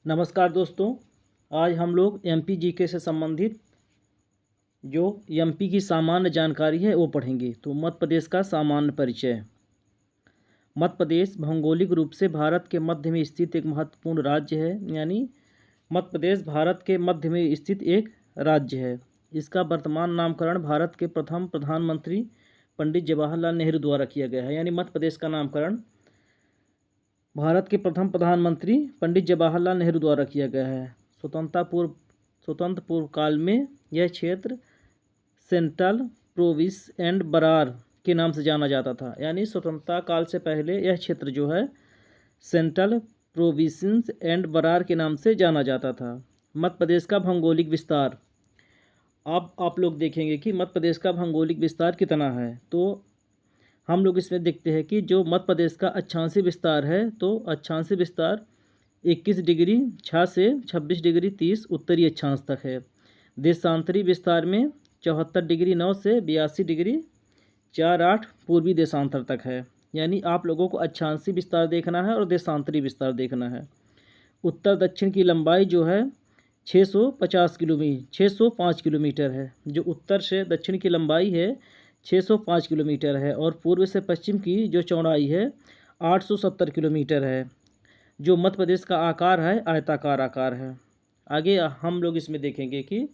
नमस्कार दोस्तों। आज हम लोग एमपी जीके से संबंधित जो एमपी की सामान्य जानकारी है वो पढ़ेंगे। तो मध्य प्रदेश का सामान्य परिचय। मध्य प्रदेश भौगोलिक रूप से भारत के मध्य में स्थित एक महत्वपूर्ण राज्य है। यानी मध्य प्रदेश भारत के मध्य में स्थित एक राज्य है। इसका वर्तमान नामकरण भारत के प्रथम प्रधानमंत्री पंडित जवाहरलाल नेहरू द्वारा किया गया है। यानी मध्य प्रदेश का नामकरण भारत के प्रथम प्रधानमंत्री पंडित जवाहरलाल नेहरू द्वारा किया गया है। स्वतंत्र पूर्व काल में यह क्षेत्र सेंट्रल प्रोविंस एंड बरार के नाम से जाना जाता था। यानी स्वतंत्रता काल से पहले यह क्षेत्र जो है सेंट्रल प्रोविंस एंड बरार के नाम से जाना जाता था। मध्य प्रदेश का भौगोलिक विस्तार। अब आप लोग देखेंगे कि मध्य प्रदेश का भौगोलिक विस्तार कितना है। तो हम लोग इसमें देखते हैं कि जो मध्य प्रदेश का अक्षांशीय विस्तार है, तो अक्षांशीय विस्तार 21 डिग्री 6 से 26 डिग्री 30 उत्तरी अक्षांश तक है। देशांतरी विस्तार में 74 डिग्री 9 से 82 डिग्री 48 पूर्वी देशांतर तक है। यानी आप लोगों को अक्षांशीय विस्तार देखना है और देशांतरी विस्तार देखना है। उत्तर दक्षिण की लंबाई जो है 605 किलोमीटर है। जो उत्तर से दक्षिण की लंबाई है 605 किलोमीटर है और पूर्व से पश्चिम की जो चौड़ाई है 870 किलोमीटर है। जो मध्य प्रदेश का आकार है आयताकार आकार है। आगे हम लोग इसमें देखेंगे कि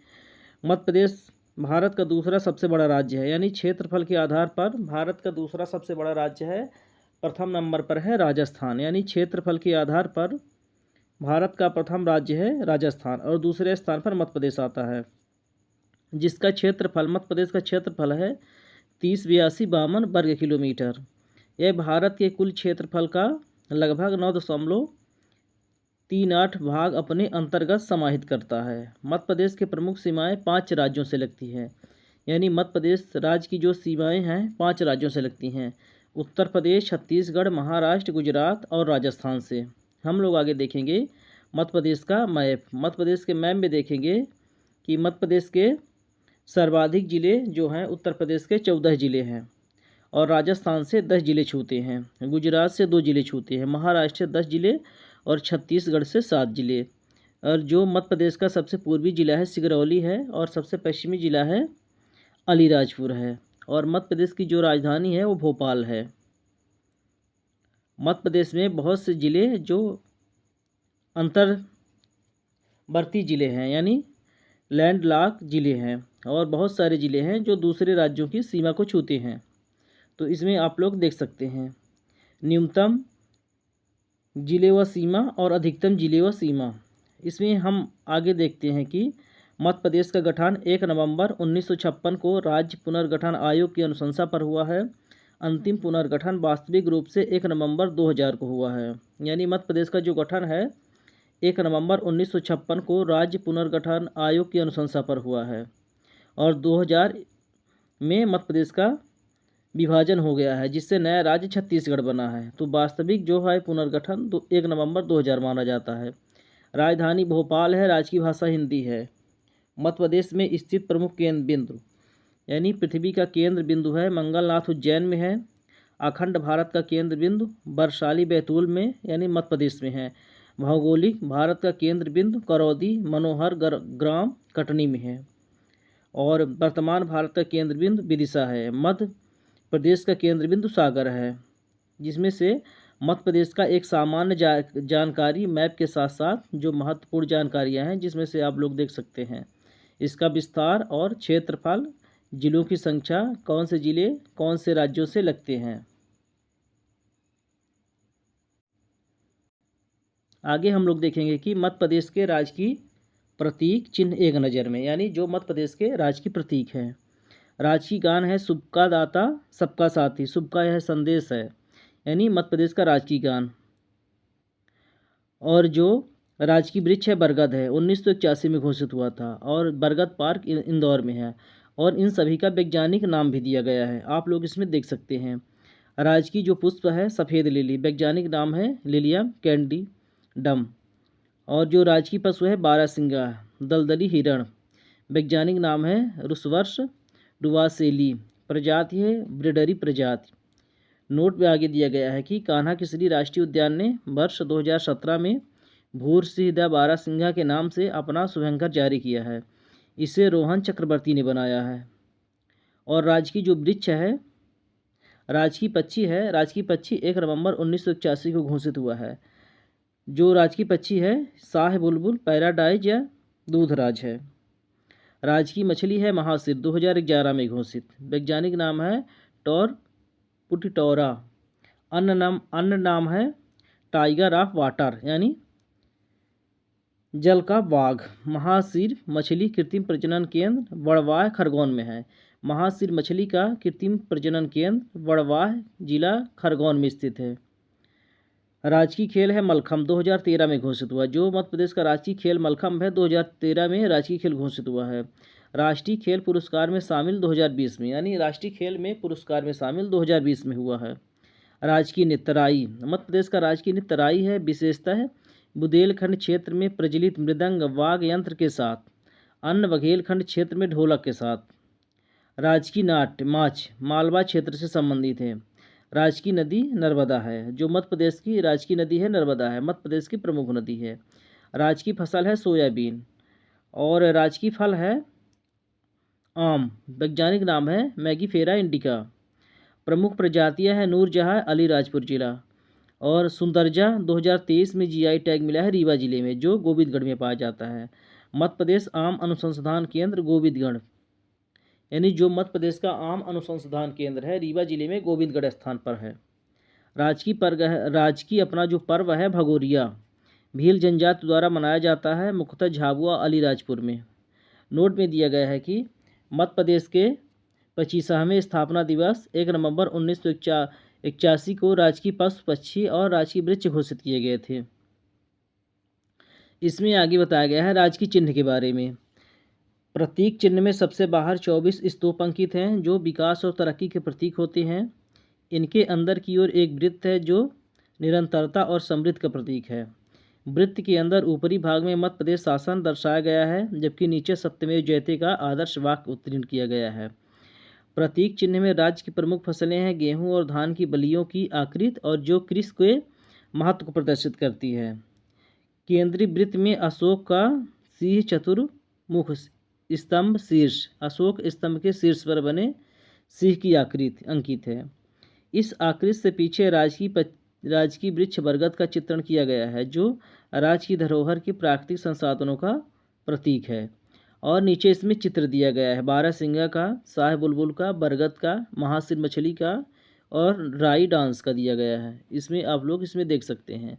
मध्य प्रदेश भारत का दूसरा सबसे बड़ा राज्य है। यानी क्षेत्रफल के आधार पर भारत का दूसरा सबसे बड़ा राज्य है। प्रथम नंबर पर है राजस्थान। यानी क्षेत्रफल के आधार पर भारत का प्रथम राज्य है राजस्थान और दूसरे स्थान पर मध्य प्रदेश आता है, जिसका क्षेत्रफल मध्य प्रदेश का क्षेत्रफल है 30,82,52 वर्ग किलोमीटर। यह भारत के कुल क्षेत्रफल का लगभग 9.38 भाग अपने अंतर्गत समाहित करता है। मध्य प्रदेश के प्रमुख सीमाएं 5 राज्यों से लगती हैं। यानी मध्य प्रदेश राज्य की जो सीमाएं हैं 5 राज्यों से लगती हैं। उत्तर प्रदेश, छत्तीसगढ़, महाराष्ट्र, गुजरात और राजस्थान से। हम लोग आगे देखेंगे मध्य प्रदेश का मैप। मध्य प्रदेश के मैप में देखेंगे कि मध्य प्रदेश के सर्वाधिक जिले जो हैं उत्तर प्रदेश के 14 जिले हैं और राजस्थान से 10 जिले छूते हैं। गुजरात से 2 जिले छूते हैं, महाराष्ट्र से 10 जिले और छत्तीसगढ़ से 7 जिले। और जो मध्य प्रदेश का सबसे पूर्वी जिला है सिगरौली है और सबसे पश्चिमी जिला है अलीराजपुर है। और मध्य प्रदेश की जो राजधानी है वो भोपाल है। मध्य प्रदेश में बहुत से जिले जो अंतर्वर्ती जिले हैं यानी लैंडलॉक जिले हैं और बहुत सारे जिले हैं जो दूसरे राज्यों की सीमा को छूते हैं। तो इसमें आप लोग देख सकते हैं न्यूनतम जिले व सीमा और अधिकतम जिले व सीमा। इसमें हम आगे देखते हैं कि मध्य प्रदेश का गठन 1 नवंबर 1956 को राज्य पुनर्गठन आयोग की अनुशंसा पर हुआ है। अंतिम पुनर्गठन वास्तविक रूप से 1 नवंबर 2000 को हुआ है। यानी मध्य प्रदेश का जो गठन है 1 नवंबर 1956 को राज्य पुनर्गठन आयोग की अनुशंसा पर हुआ है और 2000 में मध्य प्रदेश का विभाजन हो गया है, जिससे नया राज्य छत्तीसगढ़ बना है। तो वास्तविक जो है पुनर्गठन 1 नवंबर 2000 माना जाता है। राजधानी भोपाल है, राज्य की भाषा हिंदी है। मध्य प्रदेश में स्थित प्रमुख केंद्र बिंदु यानी पृथ्वी का केंद्र बिंदु है मंगलनाथ उज्जैन में है। अखंड भारत का केंद्र बिंदु बरसाली बैतूल में यानी मध्य प्रदेश में है। भौगोलिक भारत का केंद्र बिंदु करौदी मनोहर ग्राम कटनी में है और वर्तमान भारत का केंद्र बिंदु विदिशा है। मध्य प्रदेश का केंद्र बिंदु सागर है। जिसमें से मध्य प्रदेश का एक सामान्य जानकारी मैप के साथ साथ जो महत्वपूर्ण जानकारियां हैं जिसमें से आप लोग देख सकते हैं इसका विस्तार और क्षेत्रफल, जिलों की संख्या, कौन से जिले कौन से राज्यों से लगते हैं। आगे हम लोग देखेंगे कि मध्य प्रदेश के राज्य की प्रतीक चिन्ह एक नज़र में। यानी जो मध्य प्रदेश के राज्य की प्रतीक हैं। राज्य की गान है सबका दाता सबका साथी, सबका यह संदेश है यानी मध्य प्रदेश का राजकीय गान। और जो राजकीय वृक्ष है बरगद है, 1981 में घोषित हुआ था और बरगद पार्क इंदौर में है और इन सभी का वैज्ञानिक नाम भी दिया गया है। आप लोग इसमें देख सकते हैं। राजकीय जो पुष्प है सफ़ेद लिली, वैज्ञानिक नाम है लिलियम कैंडिडम। और जो राजकीय पशु है बारहसिंगा दलदली हिरण, वैज्ञानिक नाम है रुसवर्स डुवासेली, प्रजाति है ब्रिडरी प्रजाति। नोट में आगे दिया गया है कि कान्हा किसली राष्ट्रीय उद्यान ने वर्ष 2017 में भूर सिंह द बारासिंघा के नाम से अपना शुभंकर जारी किया है। इसे रोहन चक्रवर्ती ने बनाया है। और राजकीय जो वृक्ष है, राजकीय पक्षी है, राजकीय पक्षी 1 नवंबर 1981 को घोषित हुआ है। जो राजकीय पक्षी है शाह बुलबुल, पैराडाइज या दूधराज है। राजकीय मछली है महासिर, 2011 में घोषित। वैज्ञानिक नाम है टॉर पुटिटोरा। अन्य नाम है टाइगर ऑफ वाटर यानी जल का बाघ। महासिर मछली कृत्रिम प्रजनन केंद्र बड़वाह खरगोन में है। महासिर मछली का कृत्रिम प्रजनन केंद्र बड़वाह जिला खरगोन में स्थित है। राजकीय खेल है मलखम्ब, 2013 में घोषित हुआ। जो मध्य प्रदेश का राजकीय खेल मलखम्ब है, 2013 में राजकीय खेल घोषित हुआ है। राष्ट्रीय खेल पुरस्कार में शामिल 2020 में, यानी राष्ट्रीय खेल में पुरस्कार में शामिल 2020 में हुआ है। राजकीय नृत्य राई, मध्य प्रदेश का राजकीय नृत्य राई है। विशेषता है बुंदेलखंड क्षेत्र में प्रचलित मृदंग वाद्य यंत्र के साथ, अन्य बघेलखंड क्षेत्र में ढोलक के साथ। राजकीय नाट्य माछ मालवा क्षेत्र से संबंधित है। राजकीय नदी नर्मदा है। जो मध्य प्रदेश की राजकीय नदी है नर्मदा है, मध्य प्रदेश की प्रमुख नदी है। राजकीय फसल है सोयाबीन। और राजकीय फल है आम। वैज्ञानिक नाम है मैगीफेरा इंडिका। प्रमुख प्रजातियां हैं नूरजहाँ, अलीराजपुर जिला। और सुंदरजा 2023 में जीआई टैग मिला है रीवा जिले में, जो गोविंदगढ़ में पाया जाता है। मध्य प्रदेश आम अनुसंधान केंद्र गोविंदगढ़, यानी जो मध्य प्रदेश का आम अनुसंधान केंद्र है रीवा जिले में गोविंदगढ़ स्थान पर है। राजकीय अपना जो पर्व है भगोरिया, भील जनजाति द्वारा मनाया जाता है, मुख्यतः झाबुआ अलीराजपुर में। नोट में दिया गया है कि मध्य प्रदेश के 25वें स्थापना दिवस 1 नवंबर 1981 को राजकीय पशु पक्षी और राजकीय वृक्ष घोषित किए गए थे। इसमें आगे बताया गया है राजकीय चिन्ह के बारे में। प्रतीक चिन्ह में सबसे बाहर 24 स्तूप अंकित हैं, जो विकास और तरक्की के प्रतीक होते हैं। इनके अंदर की ओर एक वृत्त है, जो निरंतरता और समृद्धि का प्रतीक है। वृत्त के अंदर ऊपरी भाग में मध्य प्रदेश शासन दर्शाया गया है, जबकि नीचे सत्यमेव जयते का आदर्श वाक्य उत्तीर्ण किया गया है। प्रतीक चिन्ह में राज्य की प्रमुख फसलें हैं गेहूं और धान की बलियों की आकृति, और जो कृषि के महत्व को प्रदर्शित करती है। केंद्रीय वृत्त में अशोक का सिंह चतुर्मुख स्तंभ शीर्ष, अशोक स्तंभ के शीर्ष पर बने सिंह की आकृति अंकित है। इस आकृति से पीछे राजकीय वृक्ष बरगद का चित्रण किया गया है, जो राज्य की धरोहर के प्राकृतिक संसाधनों का प्रतीक है। और नीचे इसमें चित्र दिया गया है बारासिंगा का, शाह बुलबुल का, बरगद का, महासिर मछली का और राई डांस का दिया गया है। इसमें आप लोग इसमें देख सकते हैं।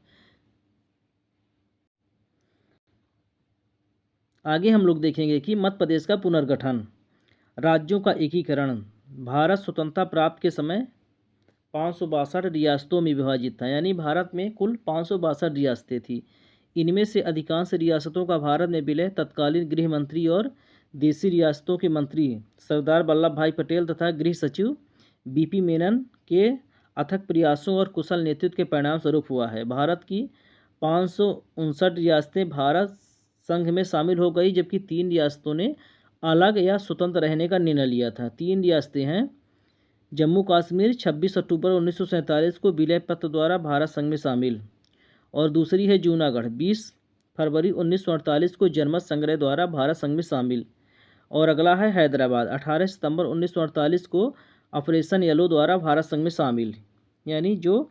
आगे हम लोग देखेंगे कि मध्य प्रदेश का पुनर्गठन, राज्यों का एकीकरण। भारत स्वतंत्रता प्राप्त के समय 562 रियासतों में विभाजित था, यानी भारत में कुल 562 रियासतें थी। इनमें से अधिकांश रियासतों का भारत में विलय तत्कालीन गृह मंत्री और देशी रियासतों के मंत्री सरदार वल्लभ भाई पटेल तथा गृह सचिव बीपी मेनन के अथक प्रयासों और कुशल नेतृत्व के परिणाम स्वरूप हुआ है। भारत की 559 रियासतें भारत संघ में शामिल हो गई, जबकि 3 रियासतों ने अलग या स्वतंत्र रहने का निर्णय लिया था। 3 रियासतें हैं जम्मू कश्मीर 26 अक्टूबर 1947 को विलय पत्र द्वारा भारत संघ में शामिल, और दूसरी है जूनागढ़ 20 फरवरी 1948 को जनमत संग्रह द्वारा भारत संघ में शामिल, और अगला है हैदराबाद 18 सितंबर 1948 को ऑपरेशन येलो द्वारा भारत संघ में शामिल। यानी जो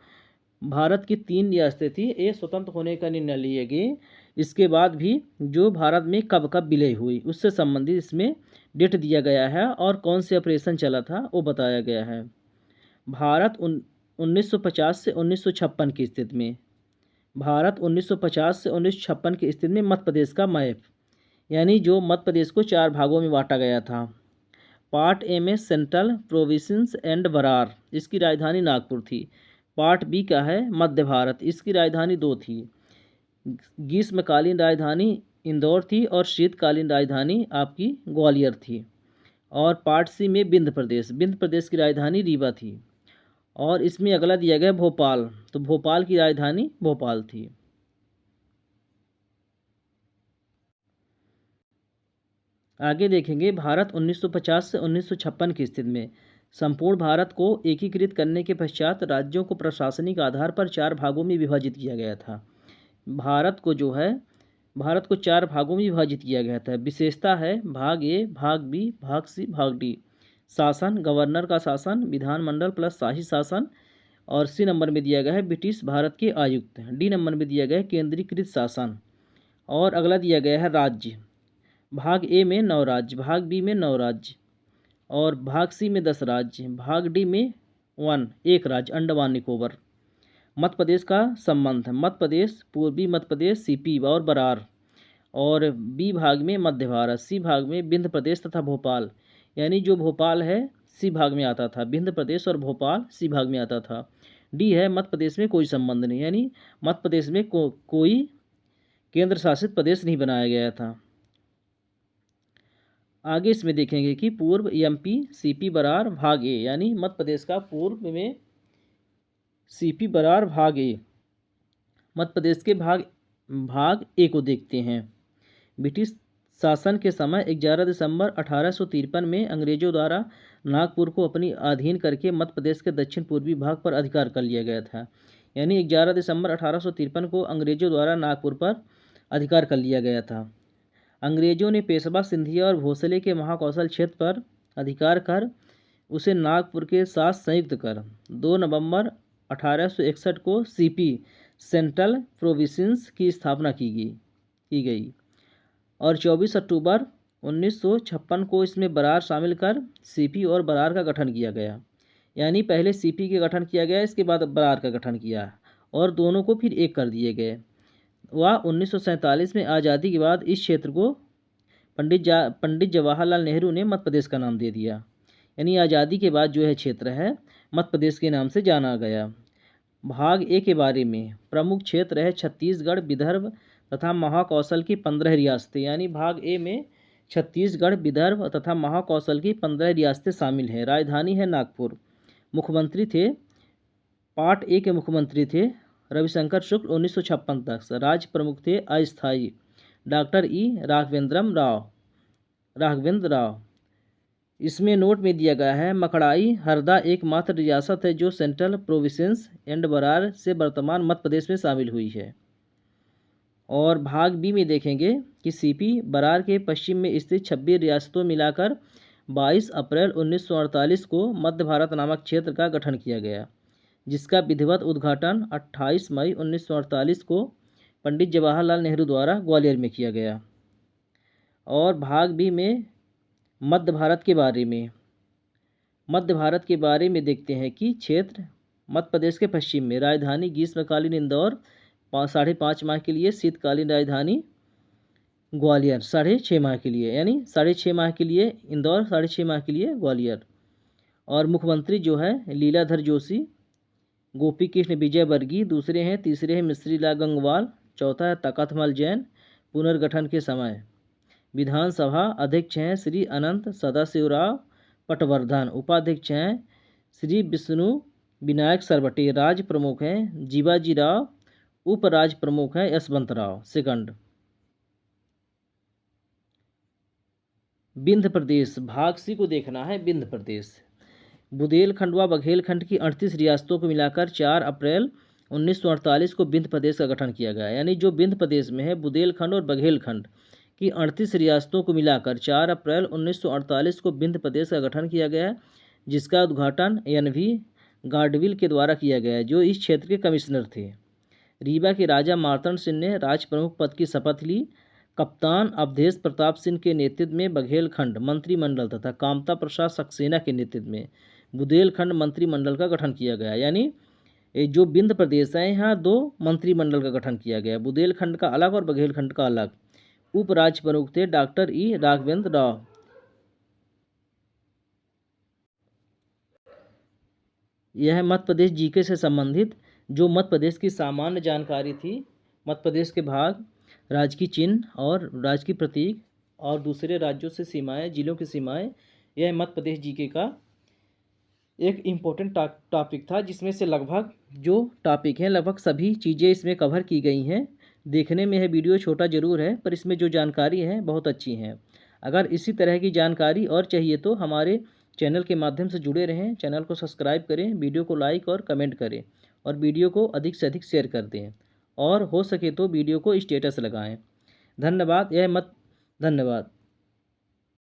भारत की 3 रियासतें थी ये स्वतंत्र होने का निर्णय लिए गए। इसके बाद भी जो भारत में कब कब विलय हुई उससे संबंधित इसमें डेट दिया गया है, और कौन से ऑपरेशन चला था वो बताया गया है। भारत 1950 से 1956 की स्थिति में, भारत 1950 से 1956 की स्थिति में मध्य प्रदेश का मैप, यानी जो मध्य प्रदेश को 4 भागों में बांटा गया था। पार्ट ए में सेंट्रल प्रोविंस एंड बरार, इसकी राजधानी नागपुर थी। पार्ट बी का है मध्य भारत, इसकी राजधानी 2 थी। ग्रीष्मकालीन राजधानी इंदौर थी और शीतकालीन राजधानी आपकी ग्वालियर थी। और पार्ट सी में विंध्य प्रदेश की राजधानी रीवा थी। और इसमें अगला दिया गया भोपाल, तो भोपाल की राजधानी भोपाल थी। आगे देखेंगे भारत 1950 से 1956 की स्थिति में। संपूर्ण भारत को एकीकृत करने के पश्चात राज्यों को प्रशासनिक आधार पर 4 भागों में विभाजित किया गया था। भारत को जो है भारत को 4 भागों में विभाजित किया गया था। विशेषता है भाग ए, भाग बी, भाग सी, भाग डी। शासन, गवर्नर का शासन, विधानमंडल प्लस शाही शासन, और सी नंबर में दिया गया है ब्रिटिश भारत के आयुक्त। डी नंबर में दिया गया है केंद्रीकृत शासन। और अगला दिया गया है राज्य। भाग ए में 9 राज्य, भाग बी में 9 राज्य, और भाग सी में 10 राज्य, भाग डी में 1 राज्य अंडमान निकोबार। मध्य प्रदेश का संबंध है मध्य प्रदेश, पूर्वी मध्य प्रदेश, सीपी और बरार, और बी भाग में मध्य भारत, सी भाग में विंध्य प्रदेश तथा भोपाल। यानी जो भोपाल है सी भाग में आता था, विंध्य प्रदेश और भोपाल सी भाग में आता था। डी है मध्य प्रदेश में कोई संबंध नहीं, यानी मध्य प्रदेश में कोई केंद्र शासित प्रदेश नहीं बनाया गया था। आगे इसमें देखेंगे कि पूर्व एमपी, सीपी, बरार, भाग ए, यानी मध्य प्रदेश का पूर्व में सीपी, बरार, भाग ए। मध्य प्रदेश के भाग ए को देखते हैं। ब्रिटिश शासन के समय 11 दिसंबर 1853 में अंग्रेजों द्वारा नागपुर को अपनी अधीन करके मध्य प्रदेश के दक्षिण पूर्वी भाग पर अधिकार कर लिया गया था। यानी 11 दिसंबर 1853 को अंग्रेजों द्वारा नागपुर पर अधिकार कर लिया गया था। अंग्रेजों ने पेशवा, सिंधिया और भोसले के महाकौशल क्षेत्र पर अधिकार कर उसे नागपुर के साथ संयुक्त कर 2 नवंबर 1861 को सीपी, सेंट्रल प्रोविंस की स्थापना की गई, और 24 अक्टूबर 1956 को इसमें बरार शामिल कर सीपी और बरार का गठन किया गया। यानी पहले सीपी के गठन किया गया, इसके बाद बरार का गठन किया, और दोनों को फिर एक कर दिए गए। वह 1947 में आज़ादी के बाद इस क्षेत्र को पंडित जवाहरलाल नेहरू ने मध्य प्रदेश का नाम दे दिया। यानी आज़ादी के बाद जो है क्षेत्र है मध्य प्रदेश के नाम से जाना गया। भाग ए के बारे में प्रमुख क्षेत्र है छत्तीसगढ़, विदर्भ तथा महाकौशल की 15 रियासतें। यानी भाग ए में छत्तीसगढ़, विदर्भ तथा महाकौशल की 15 रियासतें शामिल हैं। राजधानी है नागपुर। मुख्यमंत्री थे, पार्ट ए के मुख्यमंत्री थे रविशंकर शुक्ल 1956 तक। राज्य प्रमुख थे अस्थायी डॉक्टर ई राघवेंद्र राव। इसमें नोट में दिया गया है मकड़ाई हरदा एकमात्र रियासत है जो सेंट्रल प्रोविंस एंड बरार से वर्तमान मध्य प्रदेश में शामिल हुई है। और भाग बी में देखेंगे कि सीपी, बरार के पश्चिम में स्थित 26 रियासतों मिलाकर 22 अप्रैल 1948 को मध्य भारत नामक क्षेत्र का गठन किया गया, जिसका विधिवत उद्घाटन 28 मई 1948 को पंडित जवाहरलाल नेहरू द्वारा ग्वालियर में किया गया। और भाग बी में मध्य भारत के बारे में देखते हैं कि क्षेत्र मध्य प्रदेश के पश्चिम में राजधानी ग्रीष्मकालीन इंदौर 5.5 माह के लिए, शीतकालीन राजधानी ग्वालियर 6.5 माह के लिए, यानी 6.5 माह के लिए इंदौर, 6.5 माह के लिए ग्वालियर। और मुख्यमंत्री जो है लीलाधर जोशी, गोपी कृष्ण विजयवर्गीय दूसरे हैं, तीसरे हैं मिश्रीलाल गंगवाल, चौथा है तकथमल जैन। पुनर्गठन के समय विधानसभा अध्यक्ष हैं श्री अनंत सदाशिवराव पटवर्धन, उपाध्यक्ष हैं श्री विष्णु विनायक सरवटे, राज्य प्रमुख हैं जीवाजी राव, उपराज्य प्रमुख हैं यशवंतराव सेकंड। विंध्य प्रदेश भाग सी को देखना है। विंध्य प्रदेश बुंदेलखंड व बघेलखंड की 38 रियासतों को मिलाकर 4 अप्रैल 1948 को विंध्य प्रदेश का गठन किया गया। यानी जो विंध्य प्रदेश में है बुंदेलखंड और बघेलखंड की 38 रियासतों को मिलाकर 4 अप्रैल 1948 को विंध्य प्रदेश का गठन किया गया, जिसका उद्घाटन NV गाडविल के द्वारा किया गया, जो इस क्षेत्र के कमिश्नर थे। रीवा के राजा मार्तंड सिंह ने राज्य प्रमुख पद की शपथ ली। कप्तान अवधेश प्रताप सिंह के नेतृत्व में बघेलखंड मंत्रिमंडल तथा कामता प्रसाद सक्सेना के नेतृत्व में बुंदेलखंड मंत्रिमंडल का गठन किया गया। यानी जो विंध्य प्रदेश है यहाँ 2 मंत्रिमंडल का गठन किया गया, बुंदेलखंड का अलग और बघेलखंड का अलग। उपराज्य प्रमुख थे डॉक्टर ई राघवेंद्र राव। यह मध्य प्रदेश जीके से संबंधित जो मध्य प्रदेश की सामान्य जानकारी थी, मध्य प्रदेश के भाग, राज्य की चिन्ह और राज्य की प्रतीक और दूसरे राज्यों से सीमाएं, जिलों की सीमाएं, यह मध्य प्रदेश जीके का एक इम्पोर्टेंट टॉपिक था, जिसमें से लगभग जो टॉपिक हैं लगभग सभी चीज़ें इसमें कवर की गई हैं। देखने में यह वीडियो छोटा ज़रूर है, पर इसमें जो जानकारी है बहुत अच्छी हैं। अगर इसी तरह की जानकारी और चाहिए तो हमारे चैनल के माध्यम से जुड़े रहें। चैनल को सब्सक्राइब करें, वीडियो को लाइक और कमेंट करें, और वीडियो को अधिक से अधिक शेयर कर दें। और हो सके तो वीडियो को स्टेटस लगाएं। धन्यवाद। धन्यवाद।